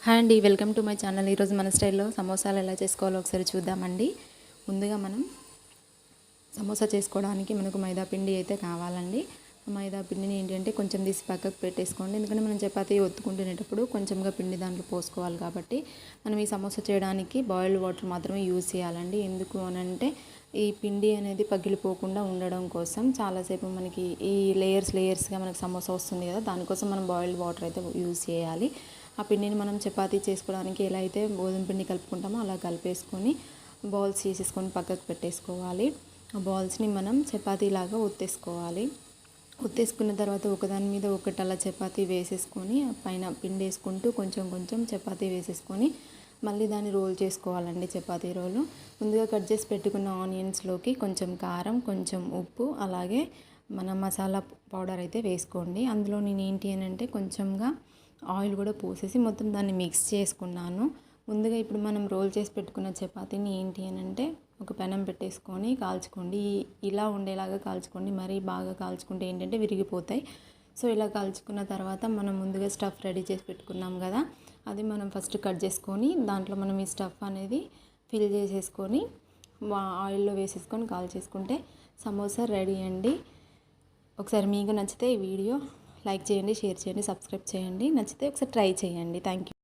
Hi అండి, welcome to my channel. ఈరోజు మన స్టైల్లో సమోసాలు ఎలా చేసుకోవాలో ఒకసారి చూద్దామండి. ముందుగా మనం సమోసా చేసుకోవడానికి మనకు మైదా పిండి అయితే కావాలండి. మైదా పిండిని ఏంటంటే కొంచెం తీసి పక్కకు పెట్టేసుకోండి. ఎందుకంటే మనం చపాతీ ఒత్తుకుంటునేటప్పుడు కొంచెంగా పిండి దాంట్లో పోసుకోవాలి కాబట్టి మనం ఈ సమోసా చేయడానికి బాయిల్డ్ వాటర్ మాత్రమే యూజ్ చేయాలండి. ఎందుకు అనంటే ఈ పిండి అనేది పగిలిపోకుండా ఉండడం కోసం చాలాసేపు మనకి ఈ లేయర్స్గా మనకు సమోసా వస్తుంది కదా, దానికోసం మనం బాయిల్డ్ వాటర్ అయితే యూజ్ చేయాలి. ఆ పిండిని మనం చపాతీ చేసుకోవడానికి ఎలా అయితే గోధుమ పిండి కలుపుకుంటామో అలా కలిపేసుకొని బాల్స్ చేసేసుకొని పక్కకు పెట్టేసుకోవాలి. ఆ బాల్స్ని మనం చపాతీలాగా ఒత్తేసుకోవాలి. ఒత్తేసుకున్న తర్వాత ఒకదాని మీద ఒకటి అలా చపాతీ వేసేసుకొని పైన పిండి వేసుకుంటూ కొంచెం కొంచెం చపాతీ వేసేసుకొని మళ్ళీ దాన్ని రోల్ చేసుకోవాలండి. చపాతీ రోలు ముందుగా కట్ చేసి పెట్టుకున్న ఆనియన్స్లోకి కొంచెం కారం, కొంచెం ఉప్పు, అలాగే మన మసాలా పౌడర్ అయితే వేసుకోండి. అందులో నేను ఏంటి అని అంటే కొంచెంగా ఆయిల్ కూడా పోసేసి మొత్తం దాన్ని మిక్స్ చేసుకున్నాను. ముందుగా ఇప్పుడు మనం రోల్ చేసి పెట్టుకున్న చపాతీని ఏంటి అని అంటే ఒక పెనం పెట్టేసుకొని కాల్చుకోండి. ఇలా ఉండేలాగా కాల్చుకోండి, మరీ బాగా కాల్చుకుంటే ఏంటంటే విరిగిపోతాయి. సో ఇలా కాల్చుకున్న తర్వాత మనం ముందుగా స్టఫ్ రెడీ చేసి పెట్టుకున్నాం కదా, అది మనం ఫస్ట్ కట్ చేసుకొని దాంట్లో మనం ఈ స్టఫ్ అనేది ఫిల్ చేసేసుకొని ఆయిల్లో వేసేసుకొని కాల్చేసుకుంటే సమోసా రెడీ అండి. ఒకసారి మీకు నచ్చితే ఈ వీడియో లైక్ చేయండి, షేర్ చేయండి, సబ్స్క్రైబ్ చేయండి. నచ్చితే ఒకసారి ట్రై చేయండి. Thank you.